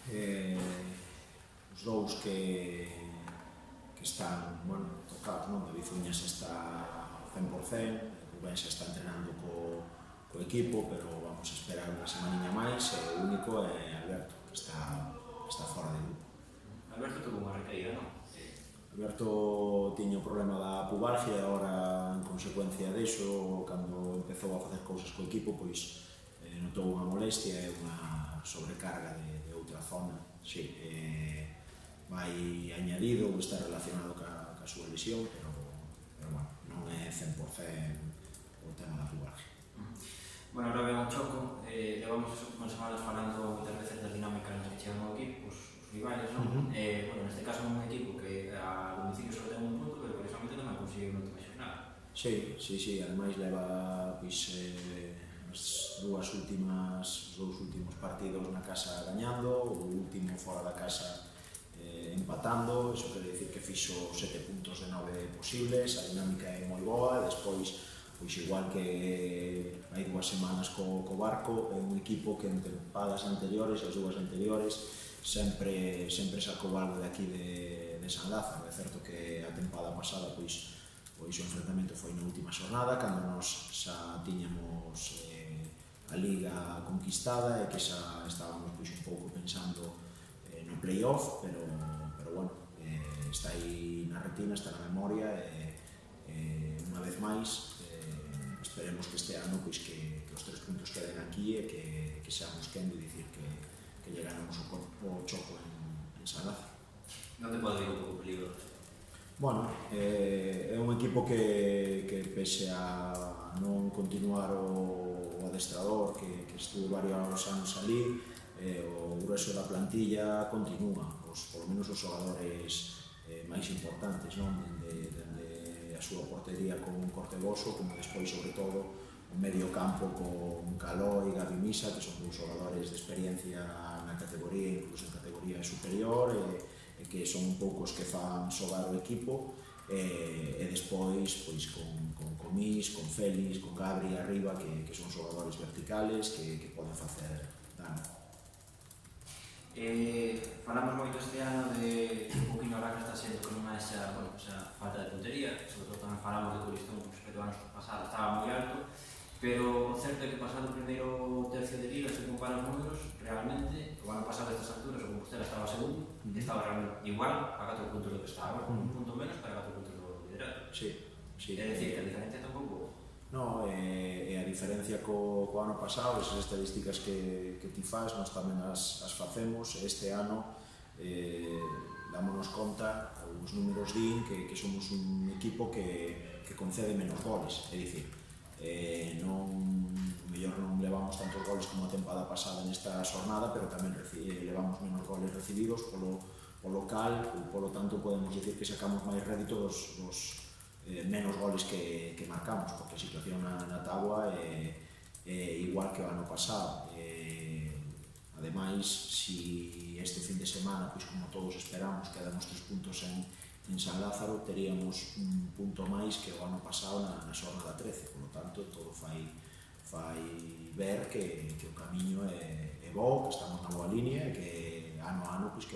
Os dous que están tocados, David Fuñas está ao 100%, Rubén xa está entrenando co equipo, pero vamos a esperar unha semaninha máis, e o único é Alberto, que está fora de grupo. Alberto tuvo unha recaída, non? Alberto tiña o problema da pubalgia e agora, en consecuencia diso, cando empezou a facer cousas co equipo, pois notou unha molestia e unha sobrecarga de outra zona. Sí, vai añadido ou está relacionado ca súa lesión, pero non é 100% o tema da pubalgia. Bueno, ahora ven ao Choco, levamos as últimas semanas falando moitas veces das dinámicas nas que chegan ao equipo, os rivales, non? Neste caso é un equipo que a domicilio só ten un punto, pero curiosamente tamén consigue unha última xornada. Sí, ademais leva os dous últimos partidos na casa gañando, o último fora da casa empatando. Iso quere dicir que fixo 7 puntos de 9 posibles, a dinámica é moi boa. Despois, igual que hai 2 semanas co Barco, é un equipo que en tempadas anteriores, as 2 anteriores, sempre sacou algo de aquí de San Lázaro. É certo que a tempada pasada o enfrentamento foi na última xornada, cando nos xa tiñamos a Liga conquistada e que xa estábamos un pouco pensando no play-off, pero está aí na retina, está na memoria, e unha vez máis esperemos que este ano que os 3 puntos queden aquí e que seamos quen de dicir que llegáramos o Choco en San Lázaro. Non te pode ir un pouco peligro? Bueno, é un equipo que pese a non continuar o adestrador que estuvo varios anos ali, o grueso da plantilla continúa, polo menos os xogadores máis importantes, dende a súa portería con Cortegoso, como despois, sobre todo, o medio campo con Caló e Gabi Misa, que son 2 xogadores de experiencia na categoría, incluso en categoría superior, e que son un pouco os que fan xogar o equipo, e despois con Comís, con Félix, con Gabri arriba, que son xogadores verticales que poden facer dano. Falamos moito este ano de un poquinho ahora que está sendo con esa falta de puntería, sobre todo tamén falamos de que o listón respecto ao ano pasado estaba moi alto, pero o certo é que pasado o primeiro tercio de Liga, se compara os números, realmente, o ano pasado a estas alturas o Compostela estaba segundo, estaba realmente igual a 4 puntos do que estaba, un punto menos para 4 puntos do liderato. Sí. É dicir, que a diferencia tampouco... No, e a diferencia co ano pasado, esas estadísticas que ti faz, nós tamén as facemos. Este ano dámonos conta, os números din que somos un equipo que concede menos goles, é dicir, mellor non levamos tantos goles como a tempada pasada nesta xornada, pero tamén levamos menos goles recibidos polo local, polo tanto podemos dicir que sacamos máis rédito dos menos goles que marcamos, porque a situación na táboa é igual que o ano pasado. Ademais, si este fin de semana, como todos esperamos, quedan os 3 puntos en San Lázaro, teríamos un punto máis que o ano pasado na xornada 13, polo tanto, todo fai ver que o camiño é bo, que estamos na boa línea e que ano a ano que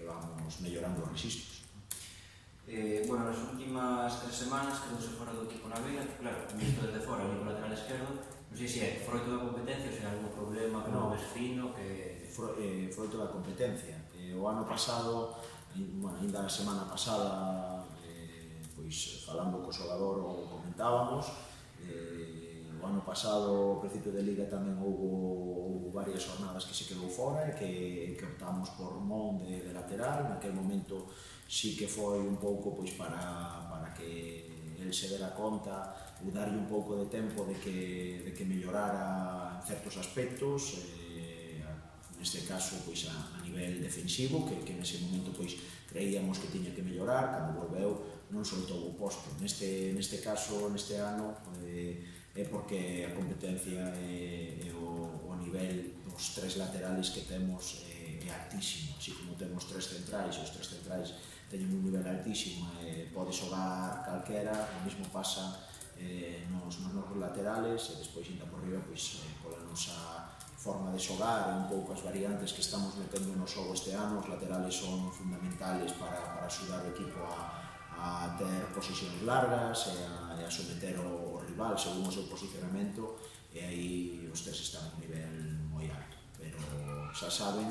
vamos mellorando os registros. Nas últimas 3 semanas quedouse fora do equipo na Vega, claro, visto desde fora, o único lateral esquerdo, non sei se é froito da competencia ou se é algún problema que non ves fino, que... Froito da competencia. O ano pasado, ainda a semana pasada, falando co xogador o comentábamos, o ano pasado, ao principio de Liga, tamén houve varias jornadas que se quedou fora e que optamos por Mon de lateral. Naquel momento sí que foi un pouco para que el se dera conta ou darlle un pouco de tempo de que mellorara en certos aspectos, neste caso a nivel defensivo, que nese momento creíamos que tiña que mellorar. Cando volveu non soltou o posto. Neste caso, neste ano, é porque a competencia e o nivel dos 3 laterales que temos é altísimo. Así como temos 3 centrais, os 3 centrais teñen un nivel altísimo e pode xogar calquera, o mesmo pasa nos laterales, e despois, ainda por riba, pola nosa forma de xogar e un pouco as variantes que estamos metendo no xogo este ano. Os laterales son fundamentales para axudar o equipo a ter posicións largas e a someter o rival según o seu posicionamento, e aí os tres están a un nivel moi alto, pero xa saben,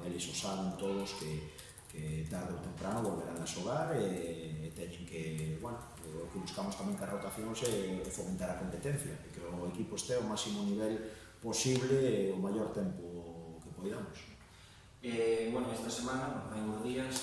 eles o saben todos que tarde ou temprano volverán a xogar e teñen que, bueno, o que buscamos tamén que as rotacións é fomentar a competencia e que o equipo este ao máximo nivel posible o maior tempo que podamos. Bueno, esta semana, hai uns días,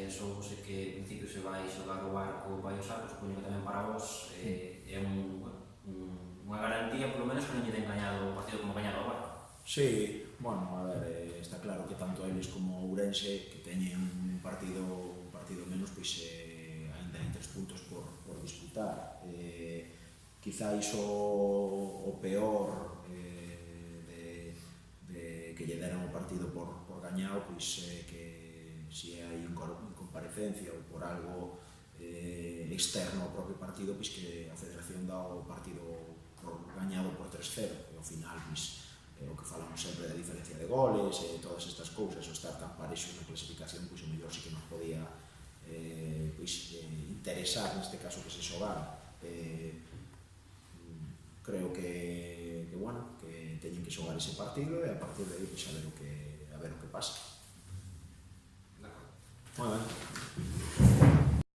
soubose que en principio se vai xogar o Barco vai os Arcos, supoño que tamén para vos é unha garantía, polo menos, que non lle ten gañado o partido como gañado o Barco. Sí, bueno, a ver, está claro que tanto eles como Ourense, que teñen un partido menos, pois ainda hai 3 puntos por disputar. Quizáis o peor que lle deran o partido por gañado, pois que se hai incomparecencia ou por algo externo ao propio partido, pois que a Federación dá o partido por gañado por 3-0, e ao final, pois, o que falamos sempre da diferencia de goles e todas estas cousas, o estar tan parexo na clasificación, pois o mellor sí que nos podía interesar neste caso que se xogara. Creo que bueno, que teñen que xogar ese partido e a partir de aí, pois, a ver o que pasa. De acordo. Moi ben.